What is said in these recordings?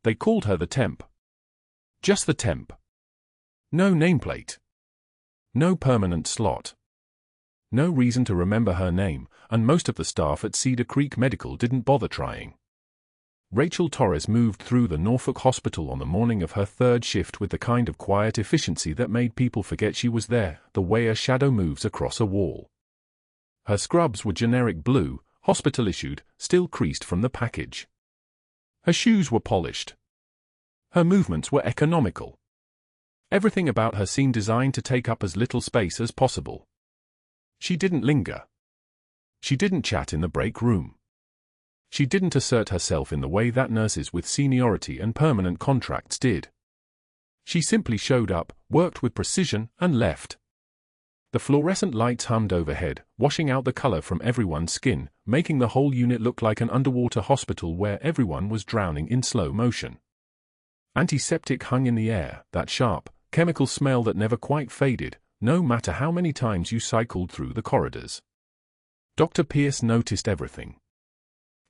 They called her the temp. Just the temp. No nameplate. No permanent slot. No reason to remember her name, and most of the staff at Cedar Creek Medical didn't bother trying. Rachel Torres moved through the Norfolk hospital on the morning of her third shift with the kind of quiet efficiency that made people forget she was there, the way a shadow moves across a wall. Her scrubs were generic blue, hospital-issued, still creased from the package. Her shoes were polished. Her movements were economical. Everything about her seemed designed to take up as little space as possible. She didn't linger. She didn't chat in the break room. She didn't assert herself in the way that nurses with seniority and permanent contracts did. She simply showed up, worked with precision, and left. The fluorescent lights hummed overhead, washing out the color from everyone's skin, making the whole unit look like an underwater hospital where everyone was drowning in slow motion. Antiseptic hung in the air, that sharp, chemical smell that never quite faded, no matter how many times you cycled through the corridors. Dr. Pierce noticed everything.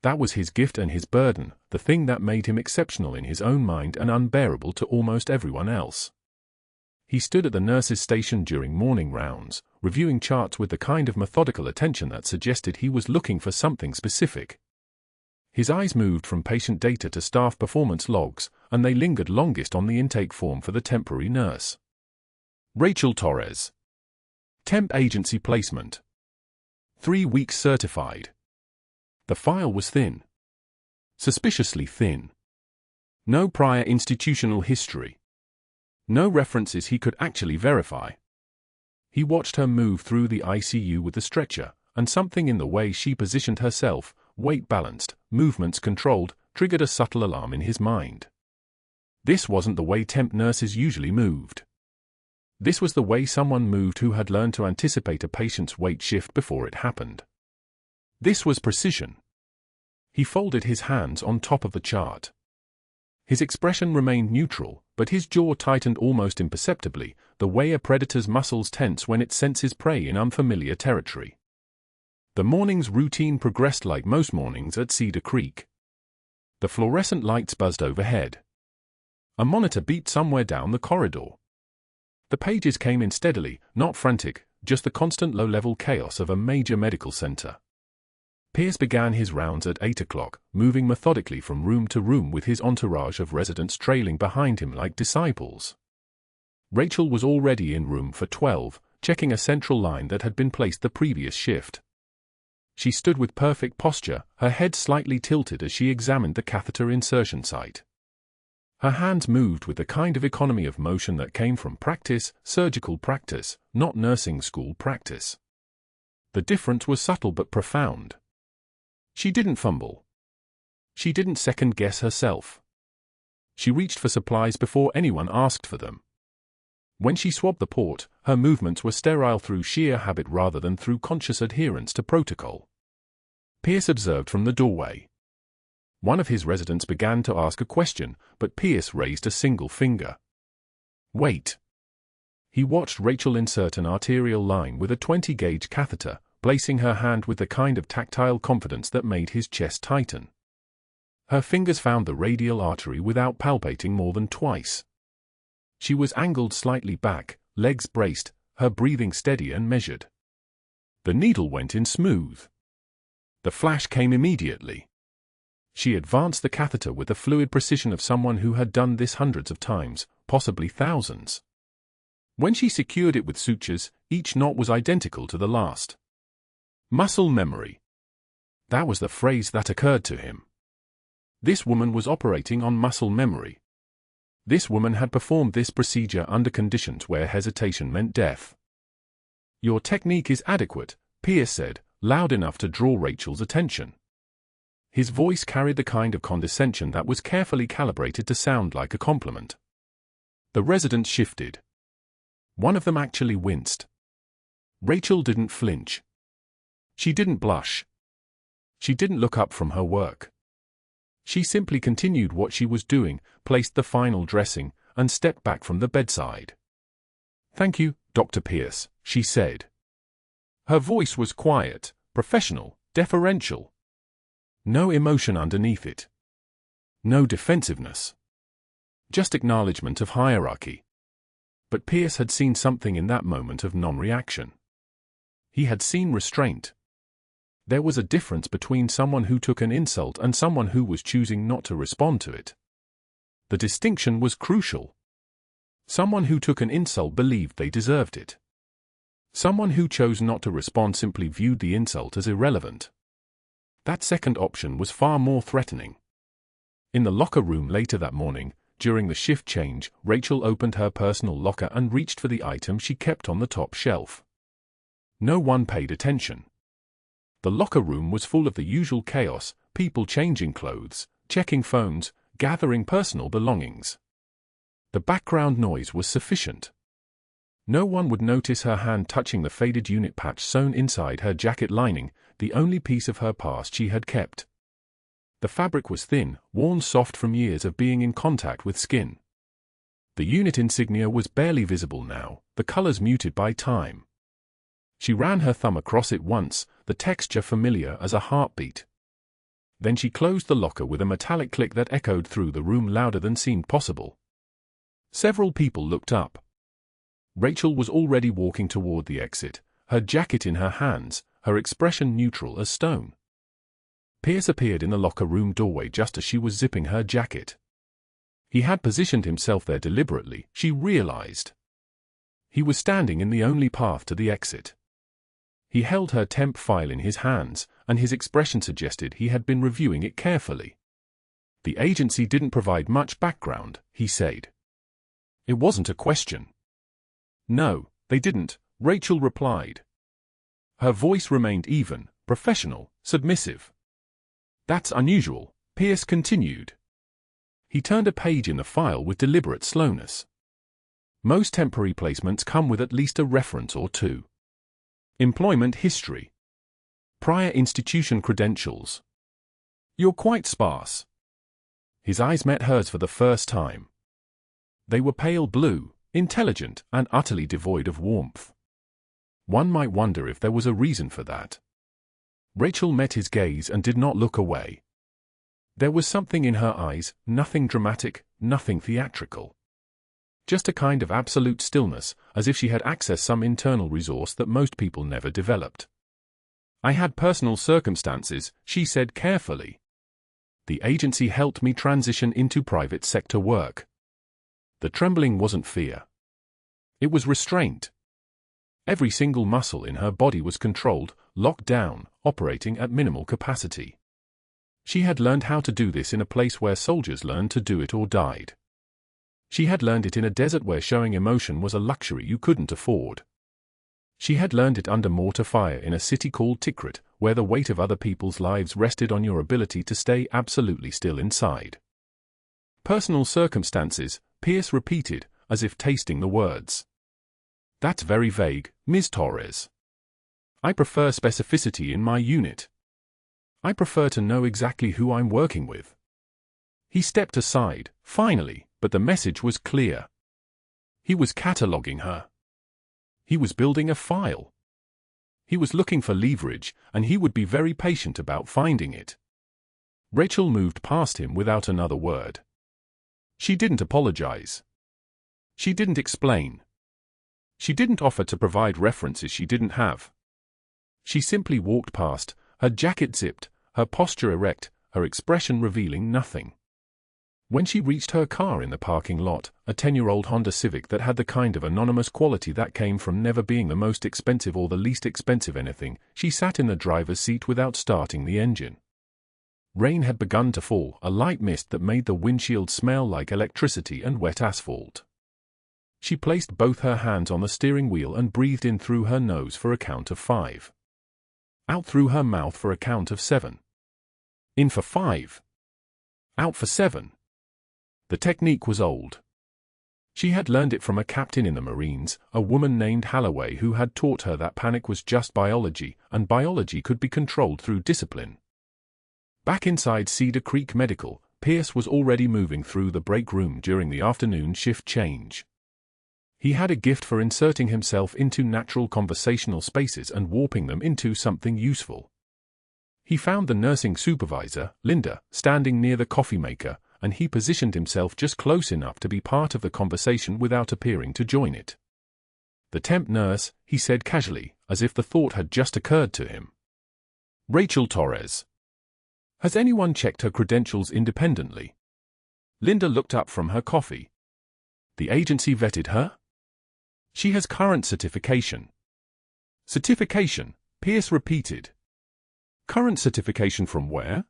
That was his gift and his burden, the thing that made him exceptional in his own mind and unbearable to almost everyone else. He stood at the nurse's station during morning rounds, reviewing charts with the kind of methodical attention that suggested he was looking for something specific. His eyes moved from patient data to staff performance logs, and they lingered longest on the intake form for the temporary nurse. Rachel Torres. Temp agency placement. 3 weeks certified. The file was thin. Suspiciously thin. No prior institutional history. No references he could actually verify. He watched her move through the ICU with the stretcher, and something in the way she positioned herself, weight balanced, movements controlled, triggered a subtle alarm in his mind. This wasn't the way temp nurses usually moved. This was the way someone moved who had learned to anticipate a patient's weight shift before it happened. This was precision. He folded his hands on top of the chart. His expression remained neutral, but his jaw tightened almost imperceptibly, the way a predator's muscles tense when it senses prey in unfamiliar territory. The morning's routine progressed like most mornings at Cedar Creek. The fluorescent lights buzzed overhead. A monitor beeped somewhere down the corridor. The pages came in steadily, not frantic, just the constant low-level chaos of a major medical center. Pierce began his rounds at 8 o'clock, moving methodically from room to room with his entourage of residents trailing behind him like disciples. Rachel was already in room for 12, checking a central line that had been placed the previous shift. She stood with perfect posture, her head slightly tilted as she examined the catheter insertion site. Her hands moved with the kind of economy of motion that came from practice, surgical practice, not nursing school practice. The difference was subtle but profound. She didn't fumble. She didn't second-guess herself. She reached for supplies before anyone asked for them. When she swabbed the port, her movements were sterile through sheer habit rather than through conscious adherence to protocol. Pierce observed from the doorway. One of his residents began to ask a question, but Pierce raised a single finger. Wait. He watched Rachel insert an arterial line with a 20-gauge catheter, placing her hand with the kind of tactile confidence that made his chest tighten. Her fingers found the radial artery without palpating more than twice. She was angled slightly back, legs braced, her breathing steady and measured. The needle went in smooth. The flash came immediately. She advanced the catheter with the fluid precision of someone who had done this hundreds of times, possibly thousands. When she secured it with sutures, each knot was identical to the last. Muscle memory. That was the phrase that occurred to him. This woman was operating on muscle memory. This woman had performed this procedure under conditions where hesitation meant death. Your technique is adequate, Pierce said, loud enough to draw Rachel's attention. His voice carried the kind of condescension that was carefully calibrated to sound like a compliment. The residents shifted. One of them actually winced. Rachel didn't flinch. She didn't blush. She didn't look up from her work. She simply continued what she was doing, placed the final dressing, and stepped back from the bedside. "Thank you, Dr. Pierce," she said. Her voice was quiet, professional, deferential. No emotion underneath it. No defensiveness. Just acknowledgement of hierarchy. But Pierce had seen something in that moment of non-reaction. He had seen restraint. There was a difference between someone who took an insult and someone who was choosing not to respond to it. The distinction was crucial. Someone who took an insult believed they deserved it. Someone who chose not to respond simply viewed the insult as irrelevant. That second option was far more threatening. In the locker room later that morning, during the shift change, Rachel opened her personal locker and reached for the item she kept on the top shelf. No one paid attention. The locker room was full of the usual chaos, people changing clothes, checking phones, gathering personal belongings. The background noise was sufficient. No one would notice her hand touching the faded unit patch sewn inside her jacket lining, the only piece of her past she had kept. The fabric was thin, worn soft from years of being in contact with skin. The unit insignia was barely visible now, the colors muted by time. She ran her thumb across it once, the texture familiar as a heartbeat. Then she closed the locker with a metallic click that echoed through the room louder than seemed possible. Several people looked up. Rachel was already walking toward the exit, her jacket in her hands, her expression neutral as stone. Pierce appeared in the locker room doorway just as she was zipping her jacket. He had positioned himself there deliberately, she realized. He was standing in the only path to the exit. He held her temp file in his hands, and his expression suggested he had been reviewing it carefully. The agency didn't provide much background, he said. It wasn't a question. No, they didn't, Rachel replied. Her voice remained even, professional, submissive. That's unusual, Pierce continued. He turned a page in the file with deliberate slowness. Most temporary placements come with at least a reference or two. Employment history. Prior institution credentials. You're quite sparse. His eyes met hers for the first time. They were pale blue, intelligent, and utterly devoid of warmth. One might wonder if there was a reason for that. Rachel met his gaze and did not look away. There was something in her eyes, nothing dramatic, nothing theatrical. Just a kind of absolute stillness, as if she had accessed some internal resource that most people never developed. I had personal circumstances, she said carefully. The agency helped me transition into private sector work. The trembling wasn't fear. It was restraint. Every single muscle in her body was controlled, locked down, operating at minimal capacity. She had learned how to do this in a place where soldiers learned to do it or died. She had learned it in a desert where showing emotion was a luxury you couldn't afford. She had learned it under mortar fire in a city called Tikrit, where the weight of other people's lives rested on your ability to stay absolutely still inside. Personal circumstances, Pierce repeated, as if tasting the words. That's very vague, Ms. Torres. I prefer specificity in my unit. I prefer to know exactly who I'm working with. He stepped aside, finally, but the message was clear. He was cataloging her. He was building a file. He was looking for leverage, and he would be very patient about finding it. Rachel moved past him without another word. She didn't apologize. She didn't explain. She didn't offer to provide references she didn't have. She simply walked past, her jacket zipped, her posture erect, her expression revealing nothing. When she reached her car in the parking lot, a 10-year-old Honda Civic that had the kind of anonymous quality that came from never being the most expensive or the least expensive anything, she sat in the driver's seat without starting the engine. Rain had begun to fall, a light mist that made the windshield smell like electricity and wet asphalt. She placed both her hands on the steering wheel and breathed in through her nose for a count of 5. Out through her mouth for a count of 7. In for 5. Out for 7. The technique was old. She had learned it from a captain in the Marines, a woman named Holloway, who had taught her that panic was just biology, and biology could be controlled through discipline. Back inside Cedar Creek Medical, Pierce was already moving through the break room during the afternoon shift change. He had a gift for inserting himself into natural conversational spaces and warping them into something useful. He found the nursing supervisor, Linda, standing near the coffee maker, and he positioned himself just close enough to be part of the conversation without appearing to join it. "The temp nurse," he said casually, as if the thought had just occurred to him. "Rachel Torres. Has anyone checked her credentials independently?" Linda looked up from her coffee. "The agency vetted her? She has current certification." "Certification," Pierce repeated. "Current certification from where?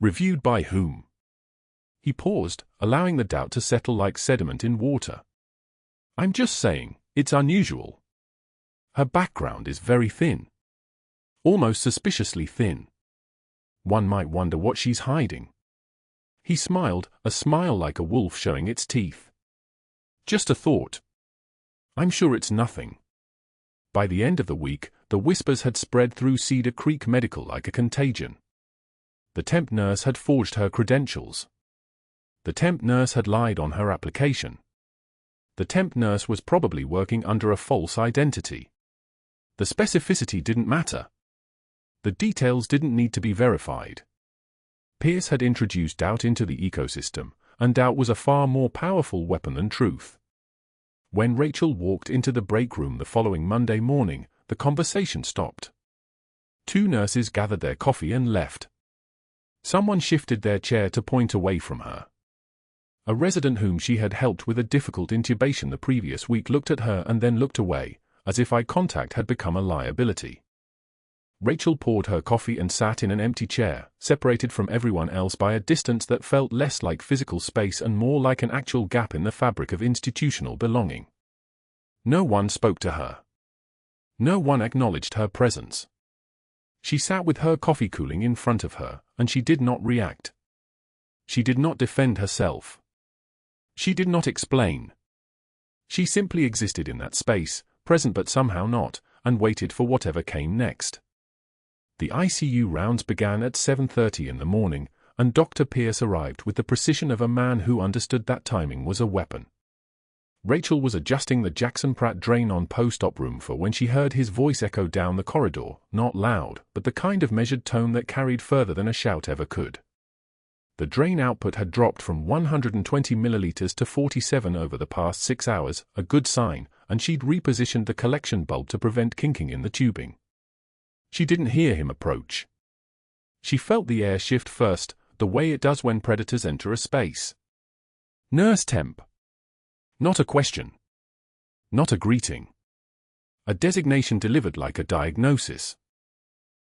Reviewed by whom?" He paused, allowing the doubt to settle like sediment in water. "I'm just saying, it's unusual. Her background is very thin. Almost suspiciously thin. One might wonder what she's hiding." He smiled, a smile like a wolf showing its teeth. "Just a thought. I'm sure it's nothing." By the end of the week, the whispers had spread through Cedar Creek Medical like a contagion. The temp nurse had forged her credentials. The temp nurse had lied on her application. The temp nurse was probably working under a false identity. The specificity didn't matter. The details didn't need to be verified. Pierce had introduced doubt into the ecosystem, and doubt was a far more powerful weapon than truth. When Rachel walked into the break room the following Monday morning, the conversation stopped. Two nurses gathered their coffee and left. Someone shifted their chair to point away from her. A resident whom she had helped with a difficult intubation the previous week looked at her and then looked away, as if eye contact had become a liability. Rachel poured her coffee and sat in an empty chair, separated from everyone else by a distance that felt less like physical space and more like an actual gap in the fabric of institutional belonging. No one spoke to her. No one acknowledged her presence. She sat with her coffee cooling in front of her, and she did not react. She did not defend herself. She did not explain. She simply existed in that space, present but somehow not, and waited for whatever came next. The ICU rounds began at 7:30 in the morning, and Dr. Pierce arrived with the precision of a man who understood that timing was a weapon. Rachel was adjusting the Jackson Pratt drain on post-op room for when she heard his voice echo down the corridor, not loud, but the kind of measured tone that carried further than a shout ever could. The drain output had dropped from 120 milliliters to 47 over the past 6 hours, a good sign, and she'd repositioned the collection bulb to prevent kinking in the tubing. She didn't hear him approach. She felt the air shift first, the way it does when predators enter a space. "Nurse temp." Not a question. Not a greeting. A designation delivered like a diagnosis.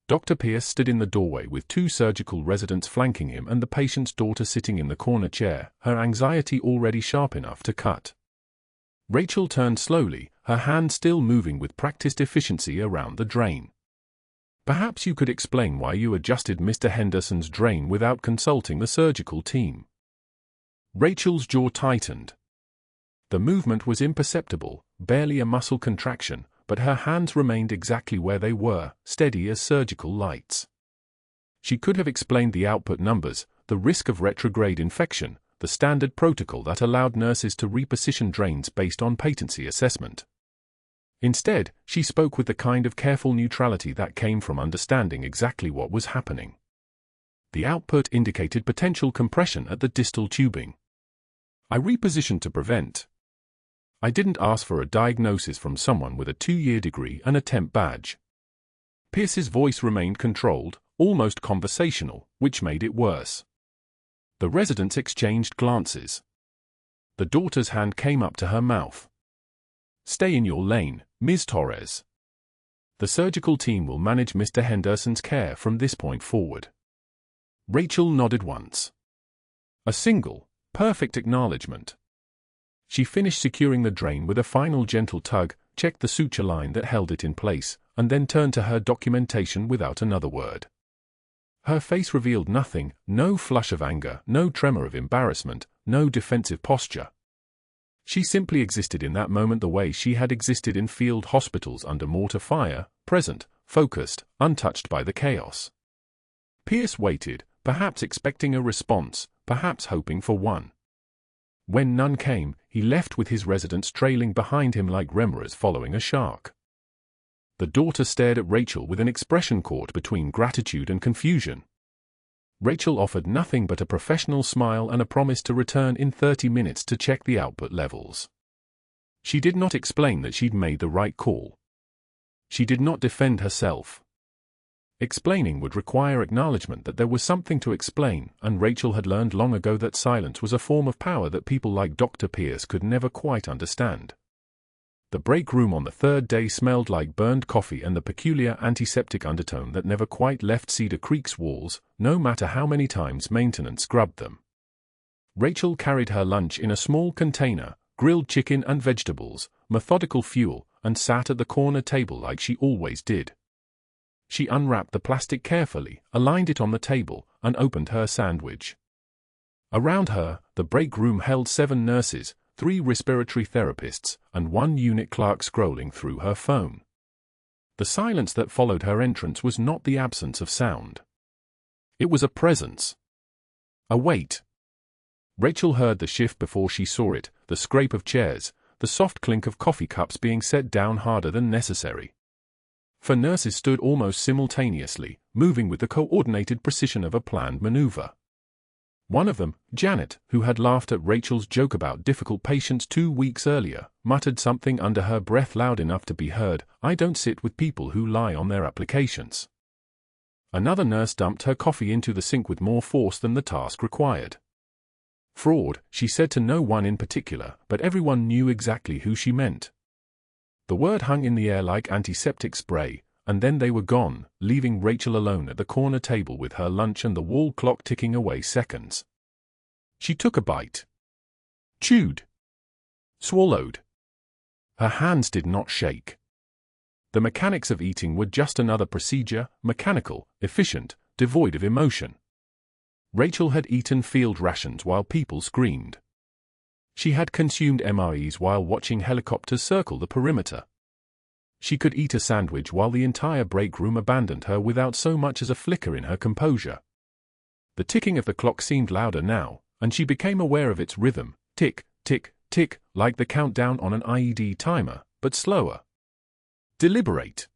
Dr. Pierce stood in the doorway with two surgical residents flanking him and the patient's daughter sitting in the corner chair, her anxiety already sharp enough to cut. Rachel turned slowly, her hand still moving with practiced efficiency around the drain. "Perhaps you could explain why you adjusted Mr. Henderson's drain without consulting the surgical team." Rachel's jaw tightened. The movement was imperceptible, barely a muscle contraction, but her hands remained exactly where they were, steady as surgical lights. She could have explained the output numbers, the risk of retrograde infection, the standard protocol that allowed nurses to reposition drains based on patency assessment. Instead, she spoke with the kind of careful neutrality that came from understanding exactly what was happening. The output indicated potential compression at the distal tubing. "I repositioned to prevent. I didn't ask for a diagnosis from someone with a 2-year degree and a temp badge." Pierce's voice remained controlled, almost conversational, which made it worse. The residents exchanged glances. The daughter's hand came up to her mouth. "Stay in your lane, Ms. Torres. The surgical team will manage Mr. Henderson's care from this point forward." Rachel nodded once. A single, perfect acknowledgement. She finished securing the drain with a final gentle tug, checked the suture line that held it in place, and then turned to her documentation without another word. Her face revealed nothing, no flush of anger, no tremor of embarrassment, no defensive posture. She simply existed in that moment the way she had existed in field hospitals under mortar fire, present, focused, untouched by the chaos. Pierce waited, perhaps expecting a response, perhaps hoping for one. When none came, he left with his residents trailing behind him like remoras following a shark. The daughter stared at Rachel with an expression caught between gratitude and confusion. Rachel offered nothing but a professional smile and a promise to return in 30 minutes to check the output levels. She did not explain that she'd made the right call. She did not defend herself. Explaining would require acknowledgement that there was something to explain, and Rachel had learned long ago that silence was a form of power that people like Dr. Pierce could never quite understand. The break room on the third day smelled like burned coffee and the peculiar antiseptic undertone that never quite left Cedar Creek's walls, no matter how many times maintenance scrubbed them. Rachel carried her lunch in a small container, grilled chicken and vegetables, methodical fuel, and sat at the corner table like she always did. She unwrapped the plastic carefully, aligned it on the table, and opened her sandwich. Around her, the break room held 7 nurses, 3 respiratory therapists, and 1 unit clerk scrolling through her phone. The silence that followed her entrance was not the absence of sound. It was a presence. A weight. Rachel heard the shift before she saw it, the scrape of chairs, the soft clink of coffee cups being set down harder than necessary. 4 nurses stood almost simultaneously, moving with the coordinated precision of a planned maneuver. One of them, Janet, who had laughed at Rachel's joke about difficult patients 2 weeks earlier, muttered something under her breath loud enough to be heard, "I don't sit with people who lie on their applications." Another nurse dumped her coffee into the sink with more force than the task required. Fraud, she said to no one in particular, but everyone knew exactly who she meant. The word hung in the air like antiseptic spray, and then they were gone, leaving Rachel alone at the corner table with her lunch and the wall clock ticking away seconds. She took a bite. Chewed. Swallowed. Her hands did not shake. The mechanics of eating were just another procedure, mechanical, efficient, devoid of emotion. Rachel had eaten field rations while people screamed. She had consumed MREs while watching helicopters circle the perimeter. She could eat a sandwich while the entire break room abandoned her without so much as a flicker in her composure. The ticking of the clock seemed louder now, and she became aware of its rhythm, tick, tick, tick, like the countdown on an IED timer, but slower. Deliberate.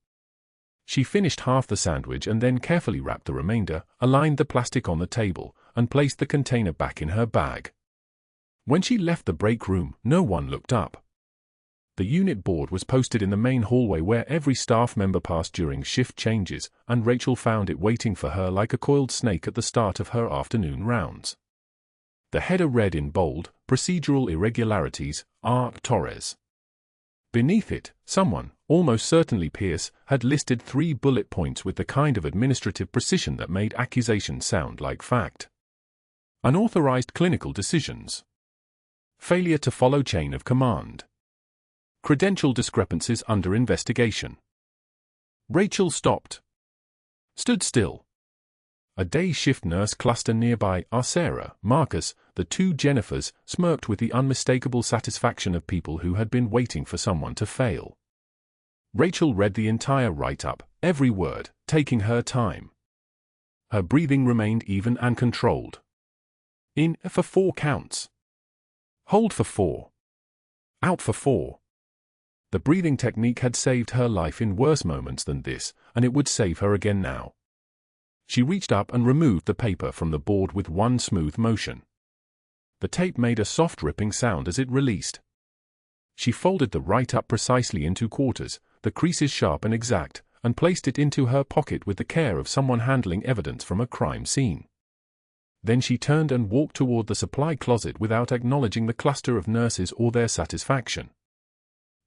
She finished half the sandwich and then carefully wrapped the remainder, aligned the plastic on the table, and placed the container back in her bag. When she left the break room, no one looked up. The unit board was posted in the main hallway where every staff member passed during shift changes, and Rachel found it waiting for her like a coiled snake at the start of her afternoon rounds. The header read in bold, "Procedural irregularities, R. Torres." Beneath it, someone, almost certainly Pierce, had listed 3 bullet points with the kind of administrative precision that made accusations sound like fact. Unauthorized clinical decisions. Failure to follow chain of command. Credential discrepancies under investigation. Rachel stopped. Stood still. A day shift nurse cluster nearby, Sarah, Marcus, the 2 Jennifers, smirked with the unmistakable satisfaction of people who had been waiting for someone to fail. Rachel read the entire write-up, every word, taking her time. Her breathing remained even and controlled. In for 4 counts. Hold for 4. Out for 4. The breathing technique had saved her life in worse moments than this, and it would save her again now. She reached up and removed the paper from the board with one smooth motion. The tape made a soft ripping sound as it released. She folded the write-up precisely into quarters, the creases sharp and exact, and placed it into her pocket with the care of someone handling evidence from a crime scene. Then she turned and walked toward the supply closet without acknowledging the cluster of nurses or their satisfaction.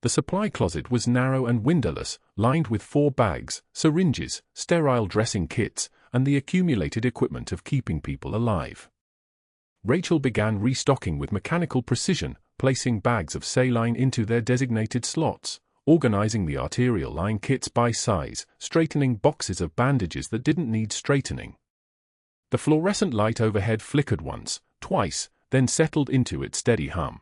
The supply closet was narrow and windowless, lined with 4 bags, syringes, sterile dressing kits, and the accumulated equipment of keeping people alive. Rachel began restocking with mechanical precision, placing bags of saline into their designated slots, organizing the arterial line kits by size, straightening boxes of bandages that didn't need straightening. The fluorescent light overhead flickered once, twice, then settled into its steady hum.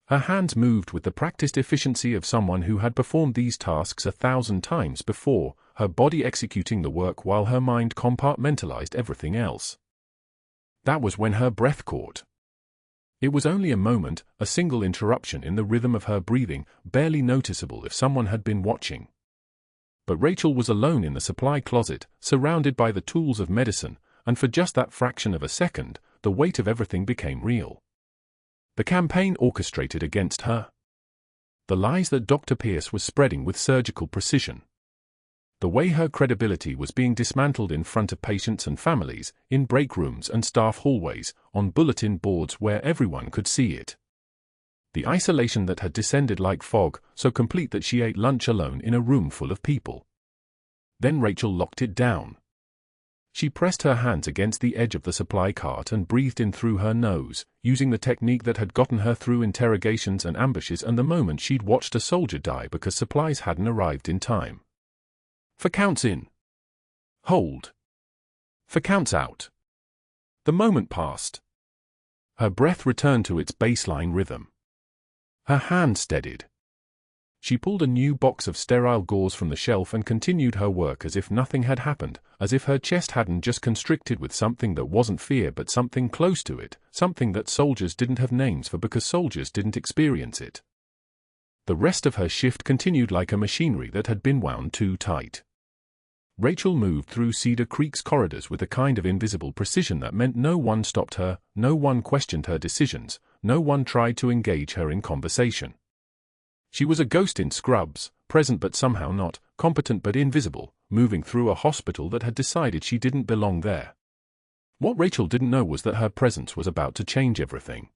Her hands moved with the practiced efficiency of someone who had performed these tasks 1,000 times before, her body executing the work while her mind compartmentalized everything else. That was when her breath caught. It was only a moment, a single interruption in the rhythm of her breathing, barely noticeable if someone had been watching. But Rachel was alone in the supply closet, surrounded by the tools of medicine, and for just that fraction of a second, the weight of everything became real. The campaign orchestrated against her. The lies that Dr. Pierce was spreading with surgical precision. The way her credibility was being dismantled in front of patients and families, in break rooms and staff hallways, on bulletin boards where everyone could see it. The isolation that had descended like fog, so complete that she ate lunch alone in a room full of people. Then Rachel locked it down. She pressed her hands against the edge of the supply cart and breathed in through her nose, using the technique that had gotten her through interrogations and ambushes and the moment she'd watched a soldier die because supplies hadn't arrived in time. For counts in. Hold. For counts out. The moment passed. Her breath returned to its baseline rhythm. Her hand steadied. She pulled a new box of sterile gauze from the shelf and continued her work as if nothing had happened, as if her chest hadn't just constricted with something that wasn't fear but something close to it, something that soldiers didn't have names for because soldiers didn't experience it. The rest of her shift continued like a machinery that had been wound too tight. Rachel moved through Cedar Creek's corridors with a kind of invisible precision that meant no one stopped her, no one questioned her decisions, no one tried to engage her in conversation. She was a ghost in scrubs, present but somehow not, competent but invisible, moving through a hospital that had decided she didn't belong there. What Rachel didn't know was that her presence was about to change everything.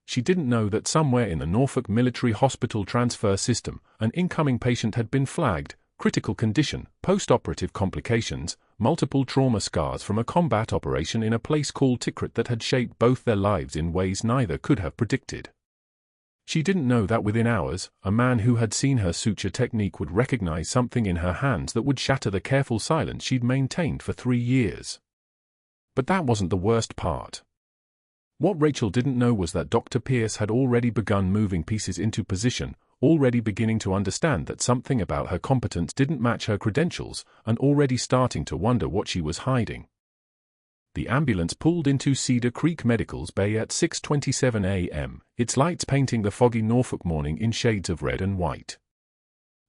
She didn't know that somewhere in the Norfolk military hospital transfer system, an incoming patient had been flagged, critical condition, post-operative complications, multiple trauma scars from a combat operation in a place called Tikrit that had shaped both their lives in ways neither could have predicted. She didn't know that within hours, a man who had seen her suture technique would recognize something in her hands that would shatter the careful silence she'd maintained for 3 years. But that wasn't the worst part. What Rachel didn't know was that Dr. Pierce had already begun moving pieces into position, already beginning to understand that something about her competence didn't match her credentials, and already starting to wonder what she was hiding. The ambulance pulled into Cedar Creek Medical's bay at 6:27 a.m., its lights painting the foggy Norfolk morning in shades of red and white.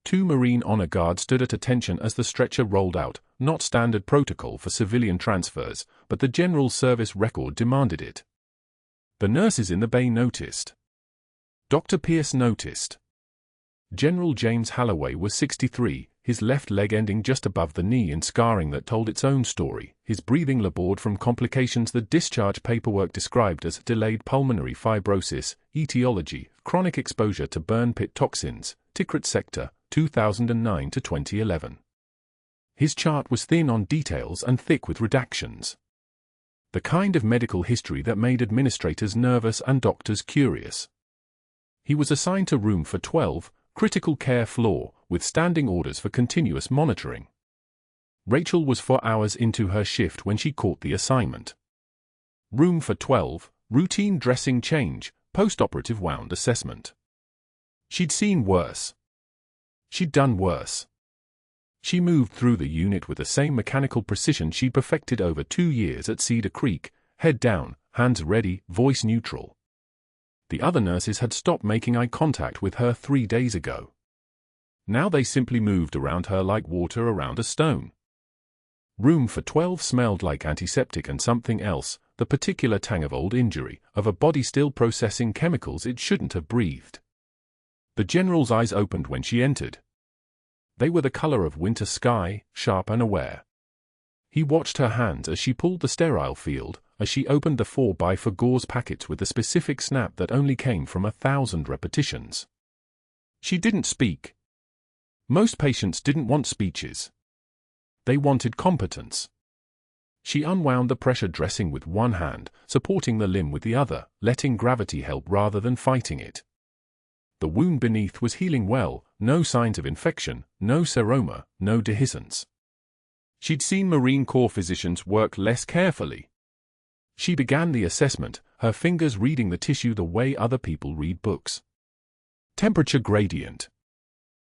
2 Marine honor guards stood at attention as the stretcher rolled out, not standard protocol for civilian transfers, but the General Service record demanded it. The nurses in the bay noticed. Dr. Pierce noticed. General James Halloway was 63, his left leg ending just above the knee in scarring that told its own story, his breathing labored from complications the discharge paperwork described as delayed pulmonary fibrosis, etiology, chronic exposure to burn pit toxins, Tikrit sector, 2009 to 2011. His chart was thin on details and thick with redactions. The kind of medical history that made administrators nervous and doctors curious. He was assigned to room for 12, critical care floor, with standing orders for continuous monitoring. Rachel was 4 hours into her shift when she caught the assignment. Room for 12, routine dressing change, post-operative wound assessment. She'd seen worse. She'd done worse. She moved through the unit with the same mechanical precision she'd perfected over 2 years at Cedar Creek, head down, hands ready, voice neutral. The other nurses had stopped making eye contact with her 3 days ago. Now they simply moved around her like water around a stone. Room for 12 smelled like antiseptic and something else, the particular tang of old injury, of a body still processing chemicals it shouldn't have breathed. The general's eyes opened when she entered. They were the color of winter sky, sharp and aware. He watched her hands as she pulled the sterile field, as she opened the 4x4 gauze packets with the specific snap that only came from 1,000 repetitions. She didn't speak. Most patients didn't want speeches. They wanted competence. She unwound the pressure dressing with one hand, supporting the limb with the other, letting gravity help rather than fighting it. The wound beneath was healing well, no signs of infection, no seroma, no dehiscence. She'd seen Marine Corps physicians work less carefully. She began the assessment, her fingers reading the tissue the way other people read books. Temperature gradient.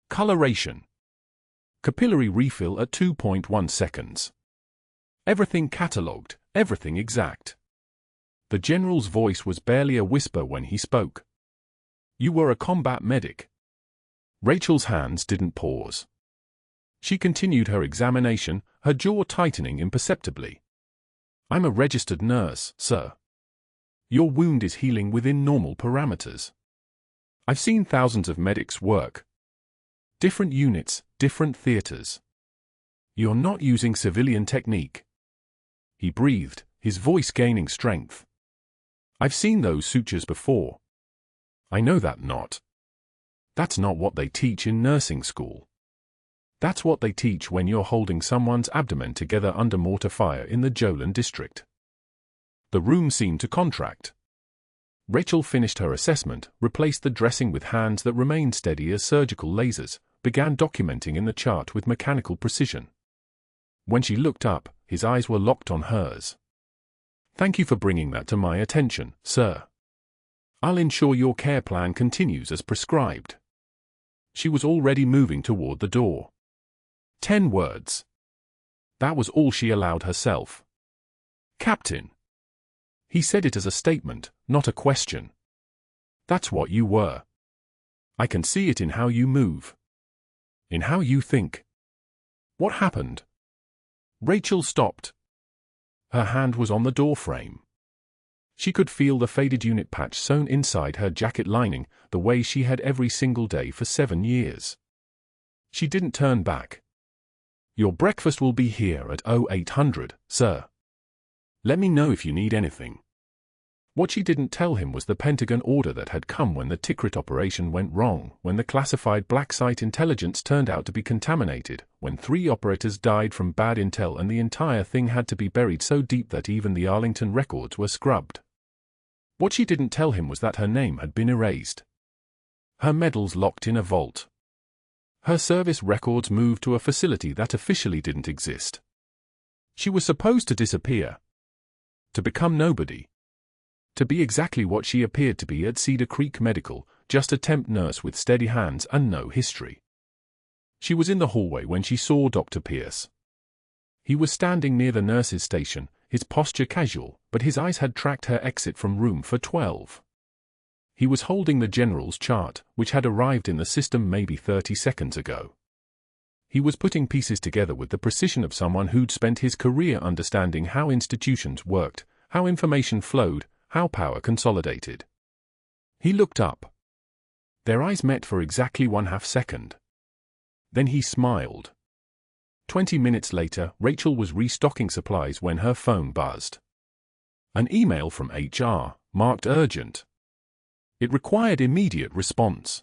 Coloration. Capillary refill at 2.1 seconds. Everything catalogued, everything exact. The general's voice was barely a whisper when he spoke. You were a combat medic. Rachel's hands didn't pause. She continued her examination, her jaw tightening imperceptibly. I'm a registered nurse, sir. Your wound is healing within normal parameters. I've seen thousands of medics work. Different units, different theaters. You're not using civilian technique. He breathed, his voice gaining strength. I've seen those sutures before. I know that not. That's not what they teach in nursing school. That's what they teach when you're holding someone's abdomen together under mortar fire in the Jolin district. The room seemed to contract. Rachel finished her assessment, replaced the dressing with hands that remained steady as surgical lasers, began documenting in the chart with mechanical precision. When she looked up, his eyes were locked on hers. Thank you for bringing that to my attention, sir. I'll ensure your care plan continues as prescribed. She was already moving toward the door. 10 words. That was all she allowed herself. Captain. He said it as a statement, not a question. That's what you were. I can see it in how you move. In how you think. What happened? Rachel stopped. Her hand was on the door frame. She could feel the faded unit patch sewn inside her jacket lining, the way she had every single day for 7 years. She didn't turn back. Your breakfast will be here at 0800, sir. Let me know if you need anything. What she didn't tell him was the Pentagon order that had come when the Tikrit operation went wrong, when the classified black site intelligence turned out to be contaminated, when 3 operators died from bad intel and the entire thing had to be buried so deep that even the Arlington records were scrubbed. What she didn't tell him was that her name had been erased. Her medals locked in a vault. Her service records moved to a facility that officially didn't exist. She was supposed to disappear. To become nobody. To be exactly what she appeared to be at Cedar Creek Medical, just a temp nurse with steady hands and no history. She was in the hallway when she saw Dr. Pierce. He was standing near the nurse's station, his posture casual, but his eyes had tracked her exit from room 412. He was holding the general's chart, which had arrived in the system maybe 30 seconds ago. He was putting pieces together with the precision of someone who'd spent his career understanding how institutions worked, how information flowed, how power consolidated. He looked up. Their eyes met for exactly 1/2 second. Then he smiled. 20 minutes later, Rachel was restocking supplies when her phone buzzed. An email from HR, marked urgent. It required immediate response.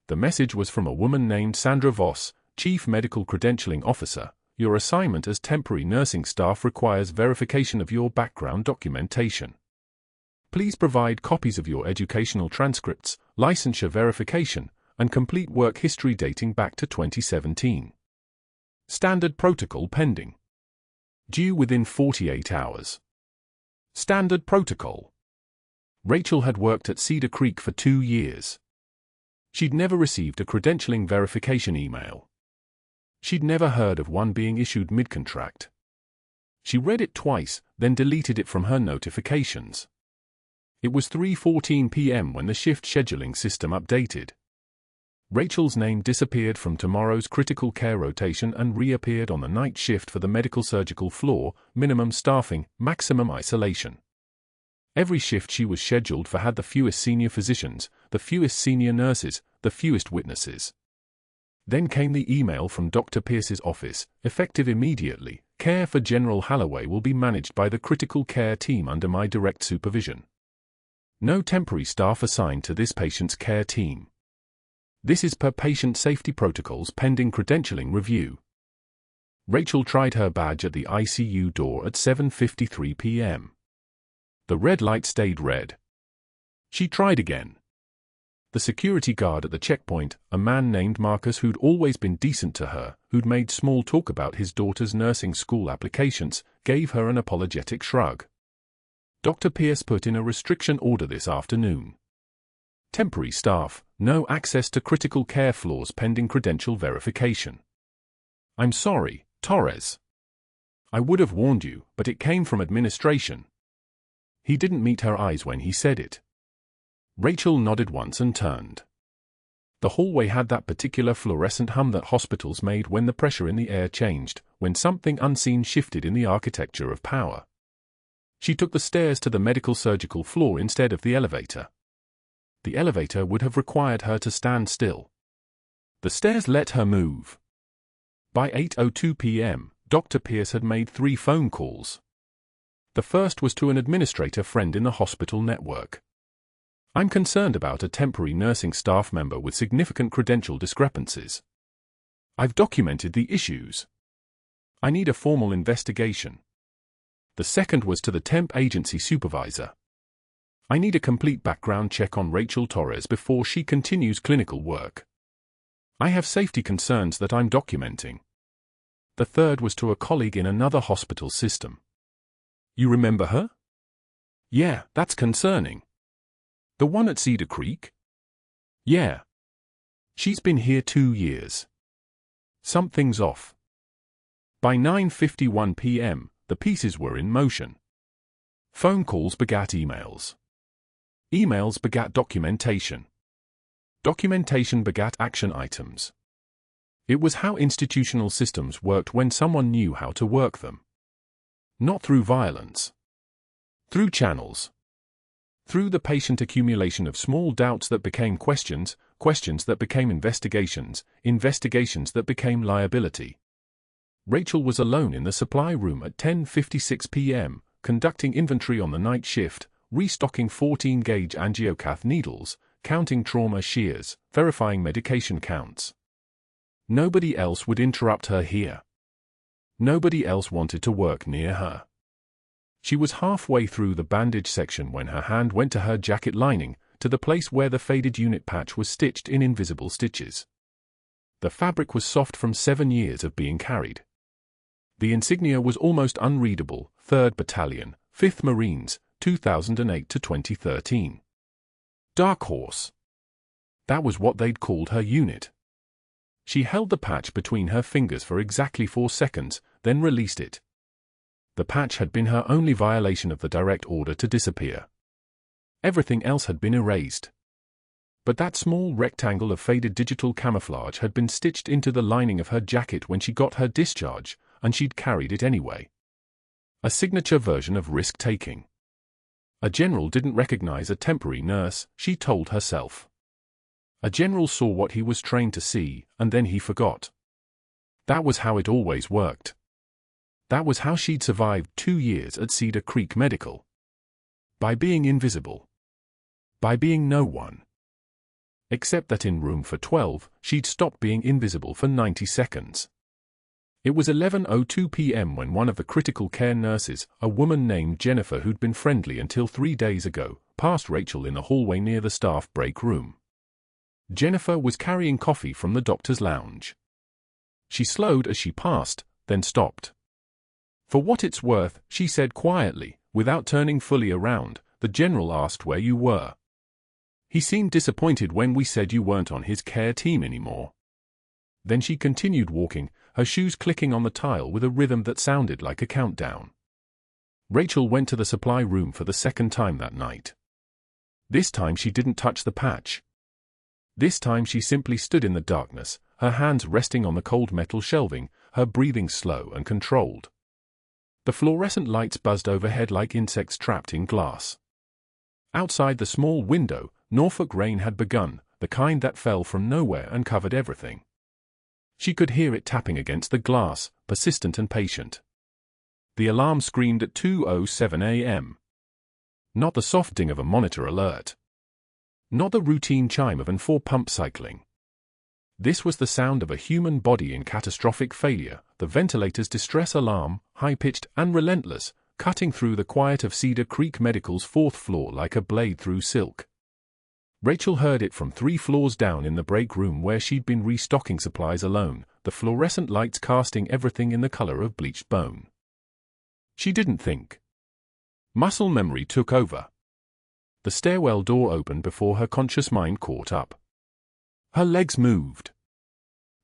The message was from a woman named Sandra Voss, Chief Medical Credentialing Officer. Your assignment as temporary nursing staff requires verification of your background documentation. Please provide copies of your educational transcripts, licensure verification, and complete work history dating back to 2017. Standard protocol pending. Due within 48 hours. Standard protocol. Rachel had worked at Cedar Creek for 2 years. She'd never received a credentialing verification email. She'd never heard of one being issued mid-contract. She read it twice, then deleted it from her notifications. It was 3:14 p.m. when the shift scheduling system updated. Rachel's name disappeared from tomorrow's critical care rotation and reappeared on the night shift for the medical surgical floor, minimum staffing, maximum isolation. Every shift she was scheduled for had the fewest senior physicians, the fewest senior nurses, the fewest witnesses. Then came the email from Dr. Pierce's office, effective immediately. Care for General Holloway will be managed by the critical care team under my direct supervision. No temporary staff assigned to this patient's care team. This is per patient safety protocols pending credentialing review. Rachel tried her badge at the ICU door at 7:53 p.m. The red light stayed red. She tried again. The security guard at the checkpoint, a man named Marcus who'd always been decent to her, who'd made small talk about his daughter's nursing school applications, gave her an apologetic shrug. Dr. Pierce put in a restriction order this afternoon. Temporary staff, no access to critical care floors pending credential verification. I'm sorry, Torres. I would have warned you, but it came from administration. He didn't meet her eyes when he said it. Rachel nodded once and turned. The hallway had that particular fluorescent hum that hospitals made when the pressure in the air changed, when something unseen shifted in the architecture of power. She took the stairs to the medical surgical floor instead of the elevator. The elevator would have required her to stand still. The stairs let her move. By 8:02 p.m., Dr. Pierce had made 3 phone calls. The first was to an administrator friend in the hospital network. "I'm concerned about a temporary nursing staff member with significant credential discrepancies. I've documented the issues. I need a formal investigation." The second was to the temp agency supervisor. "I need a complete background check on Rachel Torres before she continues clinical work. I have safety concerns that I'm documenting." The third was to a colleague in another hospital system. "You remember her?" "Yeah, that's concerning." "The one at Cedar Creek?" "Yeah. She's been here 2 years. Something's off." By 9:51 p.m., the pieces were in motion. Phone calls begat emails. Emails begat documentation. Documentation begat action items. It was how institutional systems worked when someone knew how to work them. Not through violence. Through channels. Through the patient accumulation of small doubts that became questions, questions that became investigations, investigations that became liability. Rachel was alone in the supply room at 10:56 p.m., conducting inventory on the night shift, restocking 14-gauge angiocath needles, counting trauma shears, verifying medication counts. Nobody else would interrupt her here. Nobody else wanted to work near her. She was halfway through the bandage section when her hand went to her jacket lining, to the place where the faded unit patch was stitched in invisible stitches. The fabric was soft from 7 years of being carried. The insignia was almost unreadable: 3rd Battalion, 5th Marines, 2008 to 2013. Dark Horse. That was what they'd called her unit. She held the patch between her fingers for exactly 4 seconds, then released it. The patch had been her only violation of the direct order to disappear. Everything else had been erased. But that small rectangle of faded digital camouflage had been stitched into the lining of her jacket when she got her discharge, and she'd carried it anyway. A signature version of risk-taking. A general didn't recognize a temporary nurse, she told herself. A general saw what he was trained to see, and then he forgot. That was how it always worked. That was how she'd survived 2 years at Cedar Creek Medical. By being invisible. By being no one. Except that in room for 12, she'd stopped being invisible for 90 seconds. It was 11:02 p.m. when one of the critical care nurses, a woman named Jennifer who'd been friendly until 3 days ago, passed Rachel in the hallway near the staff break room. Jennifer was carrying coffee from the doctor's lounge. She slowed as she passed, then stopped. "For what it's worth," she said quietly, without turning fully around, "the general asked where you were. He seemed disappointed when we said you weren't on his care team anymore." Then she continued walking, her shoes clicking on the tile with a rhythm that sounded like a countdown. Rachel went to the supply room for the second time that night. This time she didn't touch the patch. This time she simply stood in the darkness, her hands resting on the cold metal shelving, her breathing slow and controlled. The fluorescent lights buzzed overhead like insects trapped in glass. Outside the small window, Norfolk rain had begun, the kind that fell from nowhere and covered everything. She could hear it tapping against the glass, persistent and patient. The alarm screamed at 2:07 a.m. Not the soft ding of a monitor alert. Not the routine chime of an 4-pump cycling. This was the sound of a human body in catastrophic failure, the ventilator's distress alarm, high-pitched and relentless, cutting through the quiet of Cedar Creek Medical's 4th floor like a blade through silk. Rachel heard it from 3 floors down in the break room where she'd been restocking supplies alone, the fluorescent lights casting everything in the color of bleached bone. She didn't think. Muscle memory took over. The stairwell door opened before her conscious mind caught up. Her legs moved.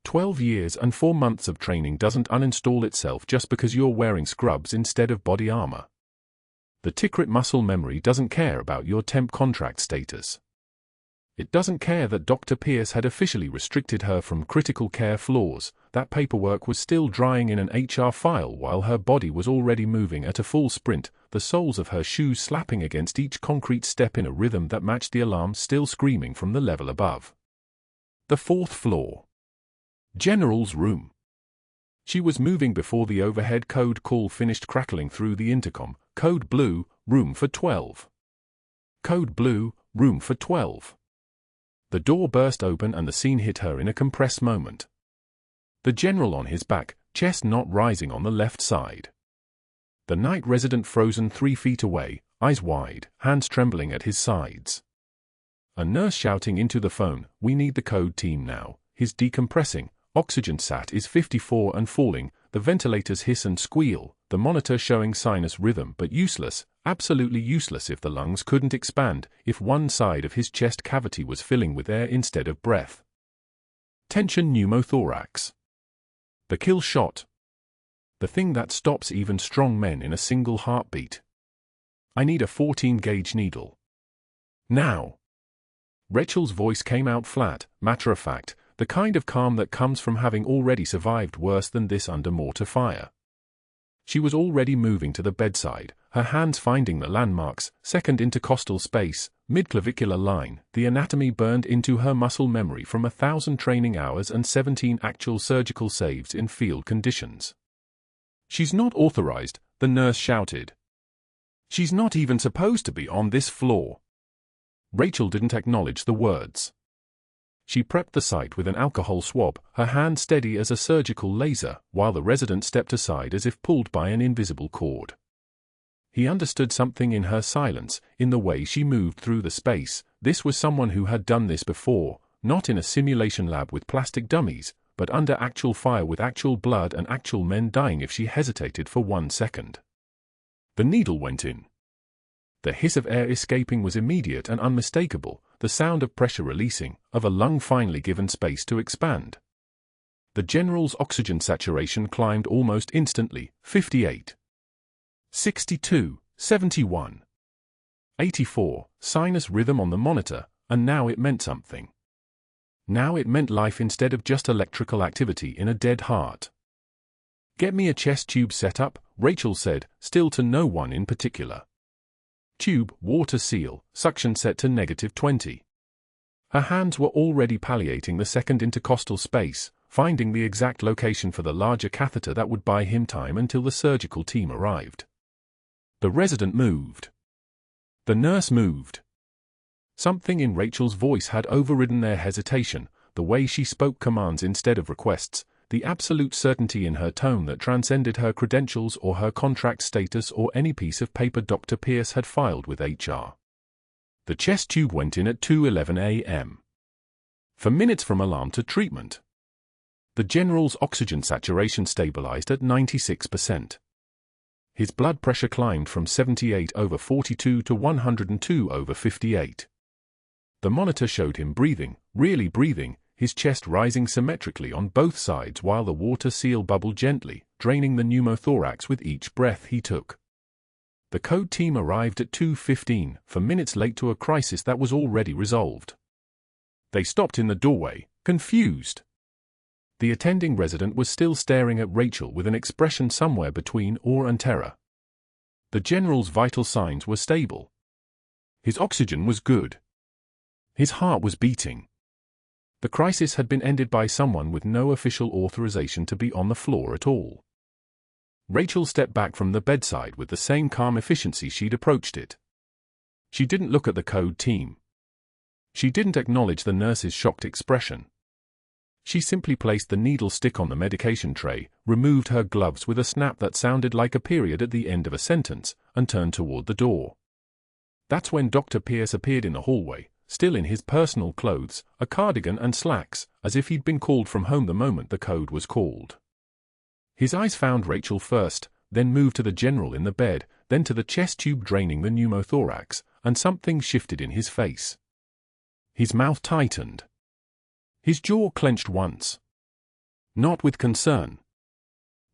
12 years and 4 months of training doesn't uninstall itself just because you're wearing scrubs instead of body armor. The Tikrit muscle memory doesn't care about your temp contract status. It doesn't care that Dr. Pierce had officially restricted her from critical care floors. That paperwork was still drying in an HR file while her body was already moving at a full sprint, the soles of her shoes slapping against each concrete step in a rhythm that matched the alarm still screaming from the level above. The 4th floor. General's room. She was moving before the overhead code call finished crackling through the intercom. Code blue, room for 12. Code blue, room for 12. The door burst open and the scene hit her in a compressed moment. The general on his back, chest not rising on the left side. The night resident frozen 3 feet away, eyes wide, hands trembling at his sides. A nurse shouting into the phone, "We need the code team now." His decompressing, oxygen sat is 54 and falling, the ventilators hiss and squeal, the monitor showing sinus rhythm but useless, absolutely useless if the lungs couldn't expand, if one side of his chest cavity was filling with air instead of breath. Tension pneumothorax. The kill shot. The thing that stops even strong men in a single heartbeat. I need a 14-gauge needle. Now. Rachel's voice came out flat, matter-of-fact, the kind of calm that comes from having already survived worse than this under mortar fire. She was already moving to the bedside, her hands finding the landmarks, second intercostal space, midclavicular line, the anatomy burned into her muscle memory from 1,000 training hours and 17 actual surgical saves in field conditions. "She's not authorized," the nurse shouted. "She's not even supposed to be on this floor." Rachel didn't acknowledge the words. She prepped the site with an alcohol swab, her hand steady as a surgical laser, while the resident stepped aside as if pulled by an invisible cord. He understood something in her silence, in the way she moved through the space. This was someone who had done this before, not in a simulation lab with plastic dummies, but under actual fire with actual blood and actual men dying if she hesitated for 1 second. The needle went in. The hiss of air escaping was immediate and unmistakable, the sound of pressure releasing, of a lung finally given space to expand. The general's oxygen saturation climbed almost instantly, 58. 62, 71. 84, sinus rhythm on the monitor, and now it meant something. Now it meant life instead of just electrical activity in a dead heart. "Get me a chest tube set up," Rachel said, still to no one in particular. Tube, water seal, suction set to -20. Her hands were already palliating the second intercostal space, finding the exact location for the larger catheter that would buy him time until the surgical team arrived. The resident moved. The nurse moved. Something in Rachel's voice had overridden their hesitation, the way she spoke commands instead of requests, the absolute certainty in her tone that transcended her credentials or her contract status or any piece of paper Dr. Pierce had filed with HR. The chest tube went in at 2:11 a.m. For minutes from alarm to treatment. The general's oxygen saturation stabilized at 96%. His blood pressure climbed from 78/42 to 102/58. The monitor showed him breathing, really breathing, his chest rising symmetrically on both sides while the water seal bubbled gently, draining the pneumothorax with each breath he took. The code team arrived at 2:15, 4 minutes late to a crisis that was already resolved. They stopped in the doorway, confused. The attending resident was still staring at Rachel with an expression somewhere between awe and terror. The general's vital signs were stable. His oxygen was good. His heart was beating. The crisis had been ended by someone with no official authorization to be on the floor at all. Rachel stepped back from the bedside with the same calm efficiency she'd approached it. She didn't look at the code team. She didn't acknowledge the nurse's shocked expression. She simply placed the needle stick on the medication tray, removed her gloves with a snap that sounded like a period at the end of a sentence, and turned toward the door. That's when Dr. Pierce appeared in the hallway, still in his personal clothes, a cardigan and slacks, as if he'd been called from home the moment the code was called. His eyes found Rachel first, then moved to the general in the bed, then to the chest tube draining the pneumothorax, and something shifted in his face. His mouth tightened. His jaw clenched once. Not with concern.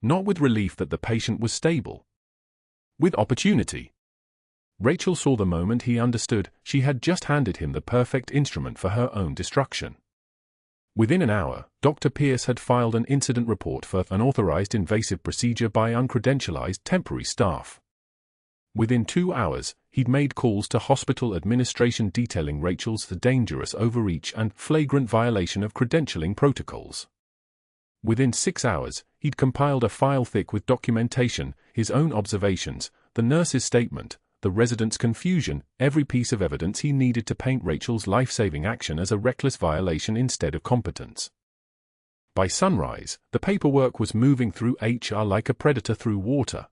Not with relief that the patient was stable. With opportunity. Rachel saw the moment he understood. She had just handed him the perfect instrument for her own destruction. Within an hour, Dr. Pierce had filed an incident report for an unauthorized invasive procedure by uncredentialized temporary staff. Within 2 hours, he'd made calls to hospital administration detailing Rachel's dangerous overreach and flagrant violation of credentialing protocols. Within 6 hours, he'd compiled a file thick with documentation, his own observations, the nurse's statement, the resident's confusion, every piece of evidence he needed to paint Rachel's life-saving action as a reckless violation instead of competence. By sunrise, the paperwork was moving through HR like a predator through water.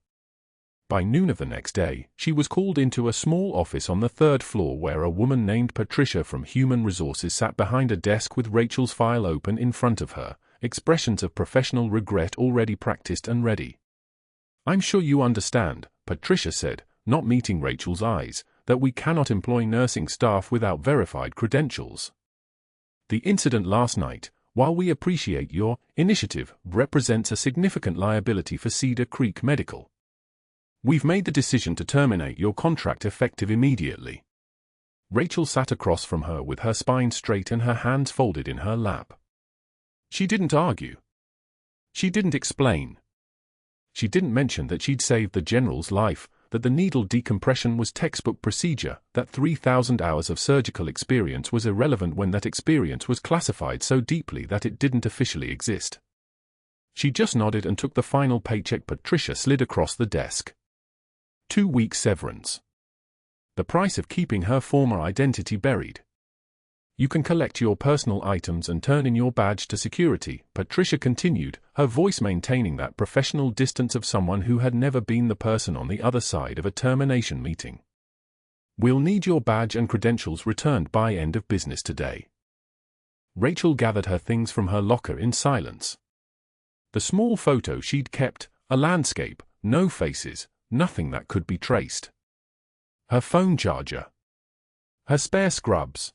By noon of the next day, she was called into a small office on the 3rd floor where a woman named Patricia from Human Resources sat behind a desk with Rachel's file open in front of her, expressions of professional regret already practiced and ready. "I'm sure you understand," Patricia said, not meeting Rachel's eyes, "that we cannot employ nursing staff without verified credentials. The incident last night, while we appreciate your initiative, represents a significant liability for Cedar Creek Medical. We've made the decision to terminate your contract effective immediately." Rachel sat across from her with her spine straight and her hands folded in her lap. She didn't argue. She didn't explain. She didn't mention that she'd saved the general's life, that the needle decompression was textbook procedure, that 3,000 hours of surgical experience was irrelevant when that experience was classified so deeply that it didn't officially exist. She just nodded and took the final paycheck Patricia slid across the desk. 2 weeks severance. The price of keeping her former identity buried. "You can collect your personal items and turn in your badge to security," Patricia continued, her voice maintaining that professional distance of someone who had never been the person on the other side of a termination meeting. "We'll need your badge and credentials returned by end of business today." Rachel gathered her things from her locker in silence. The small photo she'd kept, a landscape, no faces, nothing that could be traced. Her phone charger. Her spare scrubs.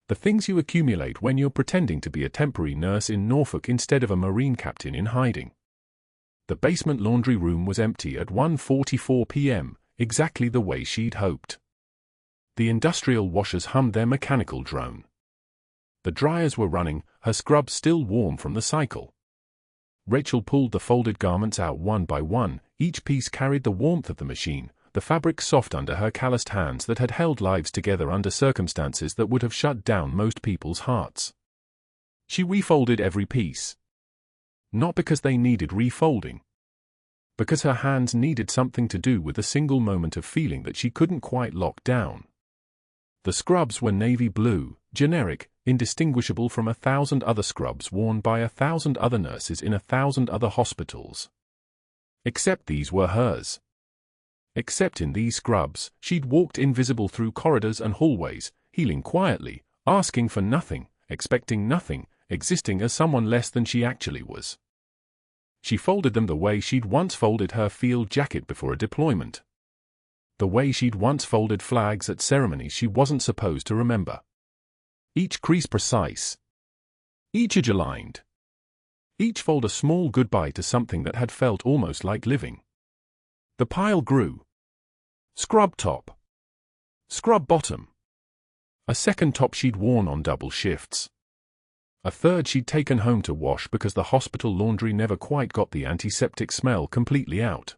The things you accumulate when you're pretending to be a temporary nurse in Norfolk instead of a Marine captain in hiding. The basement laundry room was empty at 1:44 p.m., exactly the way she'd hoped. The industrial washers hummed their mechanical drone. The dryers were running, her scrubs still warm from the cycle. Rachel pulled the folded garments out one by one, each piece carried the warmth of the machine, the fabric soft under her calloused hands that had held lives together under circumstances that would have shut down most people's hearts. She refolded every piece. Not because they needed refolding. Because her hands needed something to do with a single moment of feeling that she couldn't quite lock down. The scrubs were navy blue, generic, indistinguishable from 1,000 other scrubs worn by 1,000 other nurses in 1,000 other hospitals. Except these were hers. Except in these scrubs, she'd walked invisible through corridors and hallways, healing quietly, asking for nothing, expecting nothing, existing as someone less than she actually was. She folded them the way she'd once folded her field jacket before a deployment. The way she'd once folded flags at ceremonies she wasn't supposed to remember. Each crease precise. Each edge aligned. Each fold a small goodbye to something that had felt almost like living. The pile grew. Scrub top. Scrub bottom. A second top she'd worn on double shifts. A third she'd taken home to wash because the hospital laundry never quite got the antiseptic smell completely out.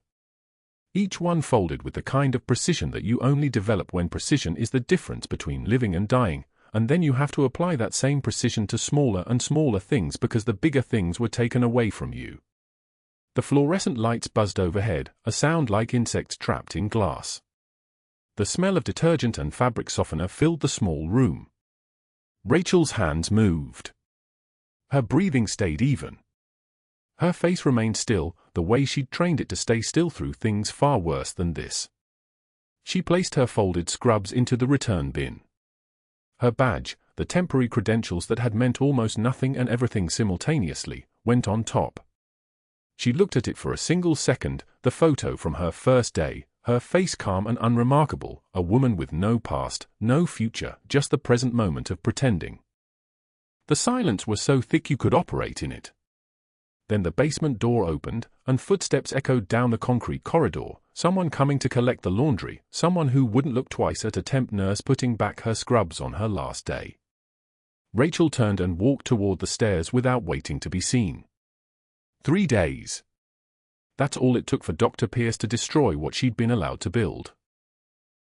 Each one folded with the kind of precision that you only develop when precision is the difference between living and dying, and then you have to apply that same precision to smaller and smaller things because the bigger things were taken away from you. The fluorescent lights buzzed overhead, a sound like insects trapped in glass. The smell of detergent and fabric softener filled the small room. Rachel's hands moved. Her breathing stayed even. Her face remained still, the way she'd trained it to stay still through things far worse than this. She placed her folded scrubs into the return bin. Her badge, the temporary credentials that had meant almost nothing and everything simultaneously, went on top. She looked at it for a single second, the photo from her first day, her face calm and unremarkable, a woman with no past, no future, just the present moment of pretending. The silence was so thick you could operate in it. Then the basement door opened, and footsteps echoed down the concrete corridor, someone coming to collect the laundry, someone who wouldn't look twice at a temp nurse putting back her scrubs on her last day. Rachel turned and walked toward the stairs without waiting to be seen. 3 days. That's all it took for Dr. Pierce to destroy what she'd been allowed to build.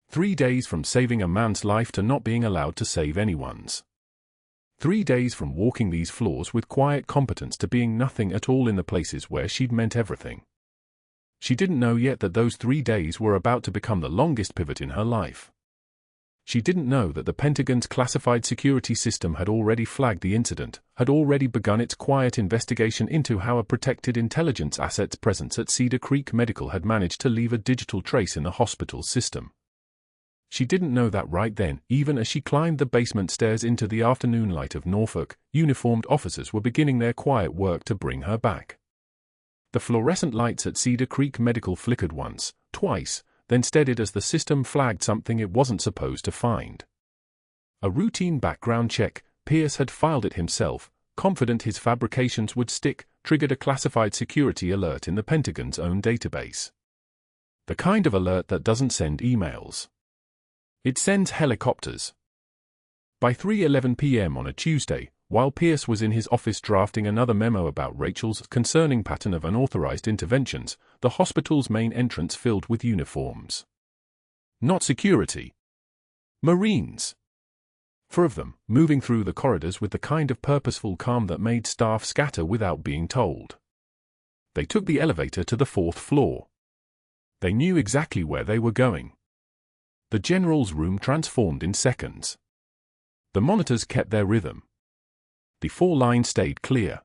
3 days from saving a man's life to not being allowed to save anyone's. 3 days from walking these floors with quiet competence to being nothing at all in the places where she'd meant everything. She didn't know yet that those 3 days were about to become the longest pivot in her life. She didn't know that the Pentagon's classified security system had already flagged the incident, had already begun its quiet investigation into how a protected intelligence asset's presence at Cedar Creek Medical had managed to leave a digital trace in the hospital's system. She didn't know that right then, even as she climbed the basement stairs into the afternoon light of Norfolk, uniformed officers were beginning their quiet work to bring her back. The fluorescent lights at Cedar Creek Medical flickered once, twice, then steadied as the system flagged something it wasn't supposed to find. A routine background check, Pierce had filed it himself, confident his fabrications would stick, triggered a classified security alert in the Pentagon's own database. The kind of alert that doesn't send emails. It sends helicopters. By 3:11 p.m. on a Tuesday, while Pierce was in his office drafting another memo about Rachel's concerning pattern of unauthorized interventions, the hospital's main entrance filled with uniforms. Not security. Marines. 4 of them, moving through the corridors with the kind of purposeful calm that made staff scatter without being told. They took the elevator to the 4th floor. They knew exactly where they were going. The general's room transformed in seconds. The monitors kept their rhythm. The 4 lines stayed clear.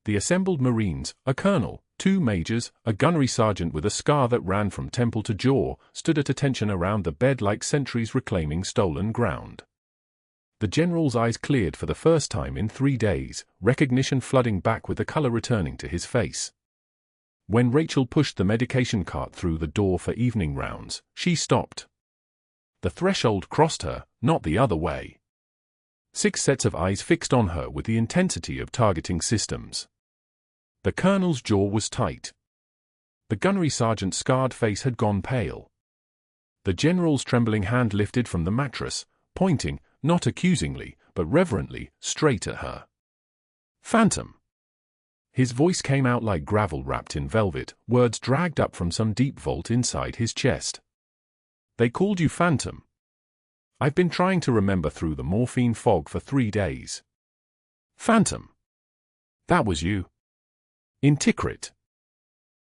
The assembled Marines, a colonel, 2 majors, a gunnery sergeant with a scar that ran from temple to jaw, stood at attention around the bed like sentries reclaiming stolen ground. The general's eyes cleared for the first time in 3 days, recognition flooding back with the color returning to his face. When Rachel pushed the medication cart through the door for evening rounds, she stopped. The threshold crossed her, not the other way. 6 sets of eyes fixed on her with the intensity of targeting systems. The colonel's jaw was tight. The gunnery sergeant's scarred face had gone pale. The general's trembling hand lifted from the mattress, pointing, not accusingly, but reverently, straight at her. Phantom. His voice came out like gravel wrapped in velvet, words dragged up from some deep vault inside his chest. They called you Phantom. I've been trying to remember through the morphine fog for 3 days. Phantom. That was you. In Tikrit.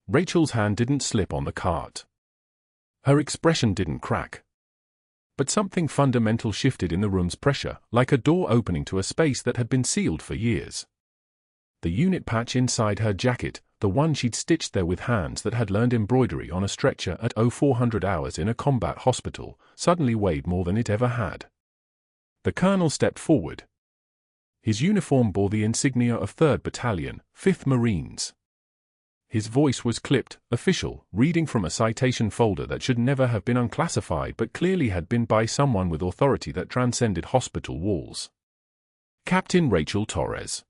Rachel's hand didn't slip on the cart. Her expression didn't crack. But something fundamental shifted in the room's pressure, like a door opening to a space that had been sealed for years. The unit patch inside her jacket, the one she'd stitched there with hands that had learned embroidery on a stretcher at 0400 hours in a combat hospital, suddenly weighed more than it ever had. The colonel stepped forward. His uniform bore the insignia of 3rd Battalion, 5th Marines. His voice was clipped, official, reading from a citation folder that should never have been unclassified but clearly had been by someone with authority that transcended hospital walls. Captain Rachel Torres.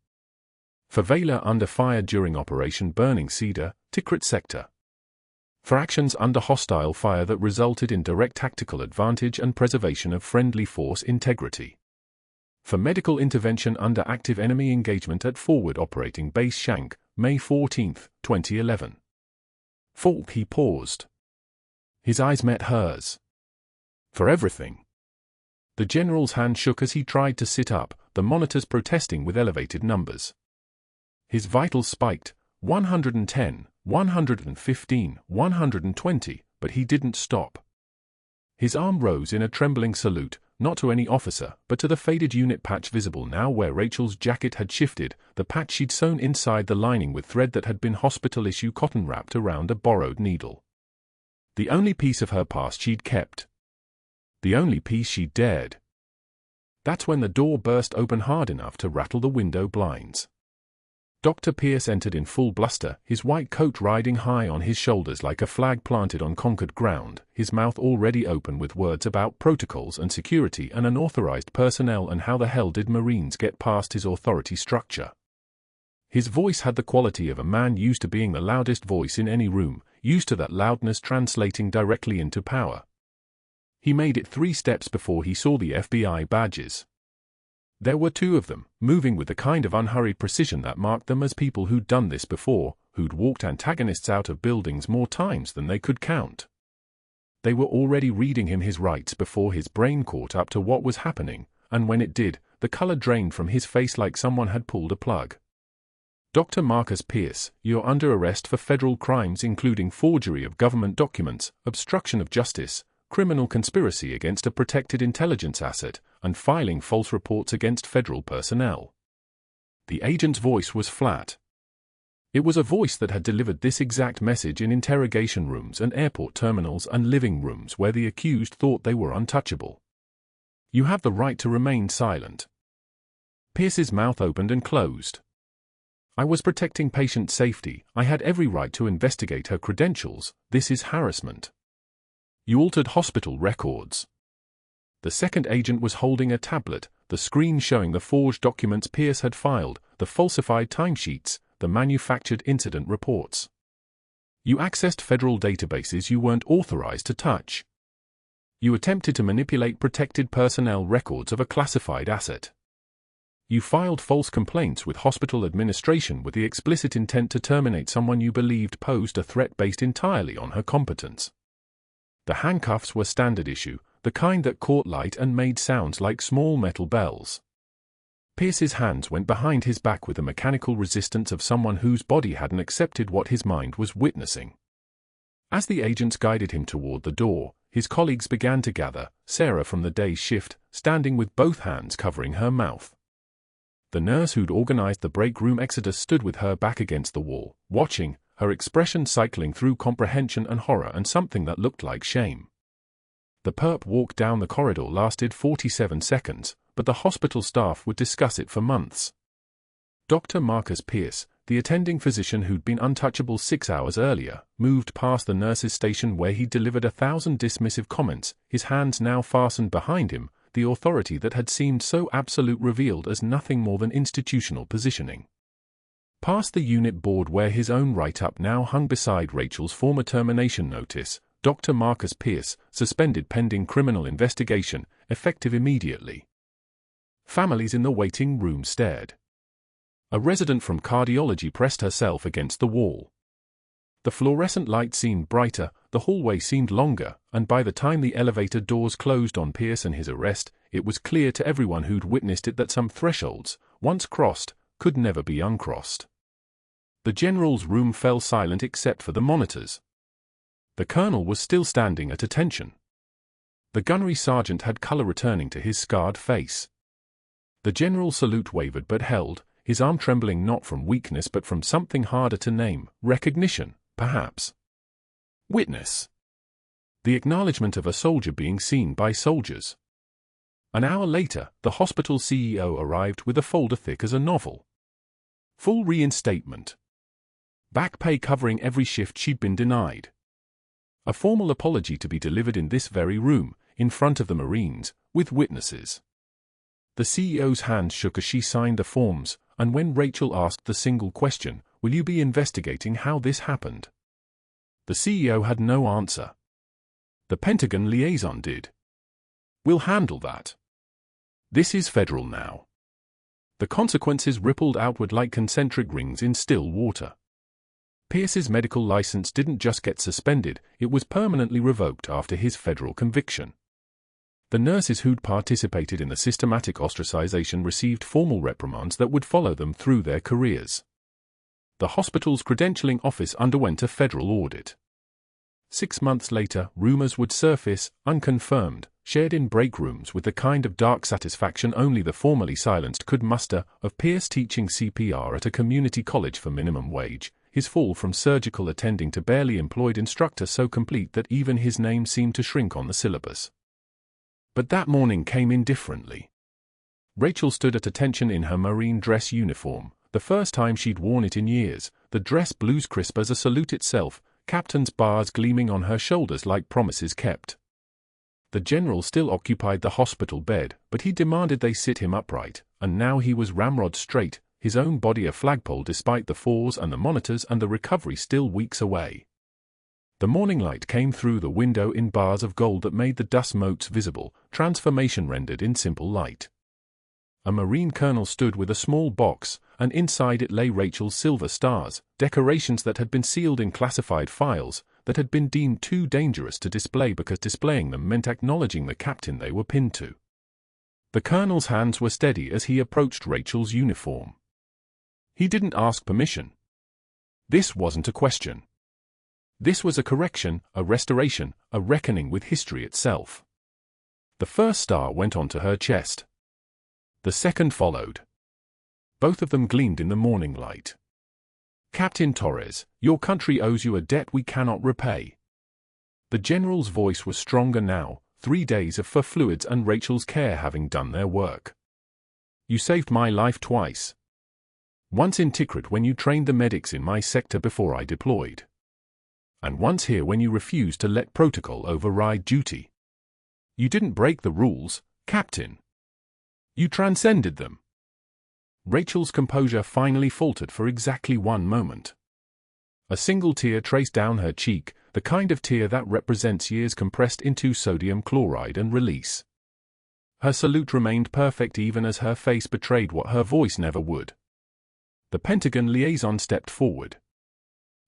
Favela under fire during Operation Burning Cedar, Tikrit Sector. For actions under hostile fire that resulted in direct tactical advantage and preservation of friendly force integrity. For medical intervention under active enemy engagement at Forward Operating Base Shank, May 14, 2011. Falk, he paused. His eyes met hers. For everything. The general's hand shook as he tried to sit up, the monitors protesting with elevated numbers. His vitals spiked, 110, 115, 120, but he didn't stop. His arm rose in a trembling salute, not to any officer, but to the faded unit patch visible now where Rachel's jacket had shifted, the patch she'd sewn inside the lining with thread that had been hospital-issue cotton wrapped around a borrowed needle. The only piece of her past she'd kept. The only piece she'd dared. That's when the door burst open hard enough to rattle the window blinds. Dr. Pierce entered in full bluster, his white coat riding high on his shoulders like a flag planted on conquered ground, his mouth already open with words about protocols and security and unauthorized personnel and how the hell did Marines get past his authority structure. His voice had the quality of a man used to being the loudest voice in any room, used to that loudness translating directly into power. He made it 3 steps before he saw the FBI badges. There were 2 of them, moving with the kind of unhurried precision that marked them as people who'd done this before, who'd walked antagonists out of buildings more times than they could count. They were already reading him his rights before his brain caught up to what was happening, and when it did, the color drained from his face like someone had pulled a plug. Dr. Marcus Pierce, you're under arrest for federal crimes including forgery of government documents, obstruction of justice, criminal conspiracy against a protected intelligence asset, and filing false reports against federal personnel. The agent's voice was flat. It was a voice that had delivered this exact message in interrogation rooms and airport terminals and living rooms where the accused thought they were untouchable. You have the right to remain silent. Pierce's mouth opened and closed. I was protecting patient safety. I had every right to investigate her credentials. This is harassment. You altered hospital records. The second agent was holding a tablet, the screen showing the forged documents Pierce had filed, the falsified timesheets, the manufactured incident reports. You accessed federal databases you weren't authorized to touch. You attempted to manipulate protected personnel records of a classified asset. You filed false complaints with hospital administration with the explicit intent to terminate someone you believed posed a threat based entirely on her competence. The handcuffs were standard issue, the kind that caught light and made sounds like small metal bells. Pierce's hands went behind his back with the mechanical resistance of someone whose body hadn't accepted what his mind was witnessing. As the agents guided him toward the door, his colleagues began to gather, Sarah from the day shift, standing with both hands covering her mouth. The nurse who'd organized the break room exodus stood with her back against the wall, watching, her expression cycling through comprehension and horror and something that looked like shame. The perp walk down the corridor lasted 47 seconds, but the hospital staff would discuss it for months. Dr. Marcus Pierce, the attending physician who'd been untouchable 6 hours earlier, moved past the nurse's station where he'd delivered 1,000 dismissive comments, his hands now fastened behind him, the authority that had seemed so absolute revealed as nothing more than institutional positioning. Past the unit board where his own write-up now hung beside Rachel's former termination notice, Dr. Marcus Pierce, suspended pending criminal investigation, effective immediately. Families in the waiting room stared. A resident from cardiology pressed herself against the wall. The fluorescent light seemed brighter, the hallway seemed longer, and by the time the elevator doors closed on Pierce and his arrest, it was clear to everyone who'd witnessed it that some thresholds, once crossed, could never be uncrossed. The general's room fell silent except for the monitors. The colonel was still standing at attention. The gunnery sergeant had color returning to his scarred face. The general's salute wavered but held, his arm trembling not from weakness but from something harder to name, recognition, perhaps. Witness. The acknowledgement of a soldier being seen by soldiers. An hour later, the hospital CEO arrived with a folder thick as a novel. Full reinstatement. Back pay covering every shift she'd been denied. A formal apology to be delivered in this very room, in front of the Marines, with witnesses. The CEO's hands shook as she signed the forms, and when Rachel asked the single question, "Will you be investigating how this happened?" the CEO had no answer. The Pentagon liaison did. "We'll handle that. This is federal now." The consequences rippled outward like concentric rings in still water. Pierce's medical license didn't just get suspended, it was permanently revoked after his federal conviction. The nurses who'd participated in the systematic ostracization received formal reprimands that would follow them through their careers. The hospital's credentialing office underwent a federal audit. 6 months later, rumors would surface, unconfirmed, shared in break rooms with the kind of dark satisfaction only the formerly silenced could muster, of Pierce teaching CPR at a community college for minimum wage, his fall from surgical attending to barely employed instructor so complete that even his name seemed to shrink on the syllabus. But that morning came in differently. Rachel stood at attention in her marine dress uniform, the first time she'd worn it in years, the dress blues crisp as a salute itself, captain's bars gleaming on her shoulders like promises kept. The general still occupied the hospital bed, but he demanded they sit him upright, and now he was ramrod straight, his own body a flagpole despite the falls and the monitors and the recovery still weeks away. The morning light came through the window in bars of gold that made the dust motes visible, transformation rendered in simple light. A Marine colonel stood with a small box, and inside it lay Rachel's silver stars, decorations that had been sealed in classified files, that had been deemed too dangerous to display because displaying them meant acknowledging the captain they were pinned to. The colonel's hands were steady as he approached Rachel's uniform. He didn't ask permission. This wasn't a question. This was a correction, a restoration, a reckoning with history itself. The first star went onto her chest. The second followed. Both of them gleamed in the morning light. "Captain Torres, your country owes you a debt we cannot repay." The general's voice was stronger now, 3 days of for fluids and Rachel's care having done their work. "You saved my life twice. Once in Tikrit when you trained the medics in my sector before I deployed. And once here when you refused to let protocol override duty. You didn't break the rules, Captain. You transcended them." Rachel's composure finally faltered for exactly 1 moment. A single tear traced down her cheek, the kind of tear that represents years compressed into sodium chloride and release. Her salute remained perfect even as her face betrayed what her voice never would. The Pentagon liaison stepped forward.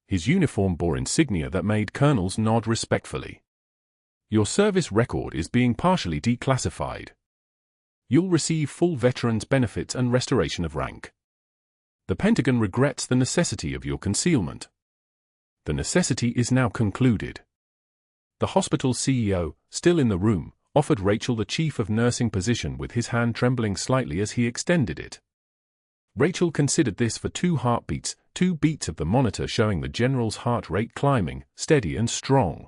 His uniform bore insignia that made colonels nod respectfully. "Your service record is being partially declassified. You'll receive full veterans' benefits and restoration of rank. The Pentagon regrets the necessity of your concealment. The necessity is now concluded." The hospital's CEO, still in the room, offered Rachel the chief of nursing position with his hand trembling slightly as he extended it. Rachel considered this for 2 heartbeats, 2 beats of the monitor showing the general's heart rate climbing, steady and strong.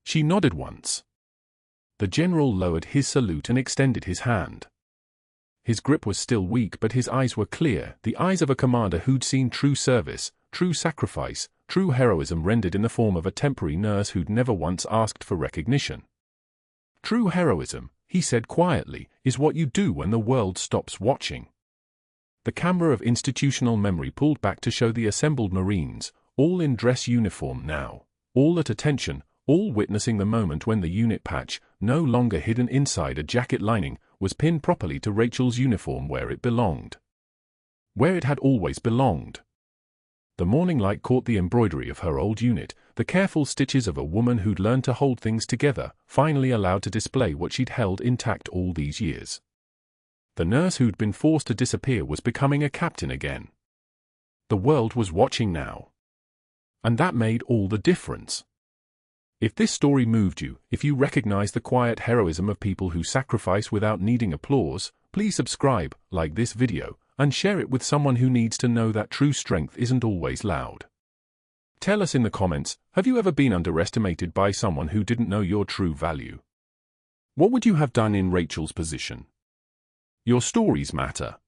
She nodded once. The general lowered his salute and extended his hand. His grip was still weak but his eyes were clear, the eyes of a commander who'd seen true service, true sacrifice, true heroism rendered in the form of a temporary nurse who'd never once asked for recognition. "True heroism," he said quietly, "is what you do when the world stops watching." The camera of institutional memory pulled back to show the assembled Marines, all in dress uniform now, all at attention, all witnessing the moment when the unit patch, no longer hidden inside a jacket lining, was pinned properly to Rachel's uniform where it belonged. Where it had always belonged. The morning light caught the embroidery of her old unit, the careful stitches of a woman who'd learned to hold things together, finally allowed to display what she'd held intact all these years. The nurse who'd been forced to disappear was becoming a captain again. The world was watching now. And that made all the difference. If this story moved you, if you recognize the quiet heroism of people who sacrifice without needing applause, please subscribe, like this video, and share it with someone who needs to know that true strength isn't always loud. Tell us in the comments, have you ever been underestimated by someone who didn't know your true value? What would you have done in Rachel's position? Your stories matter.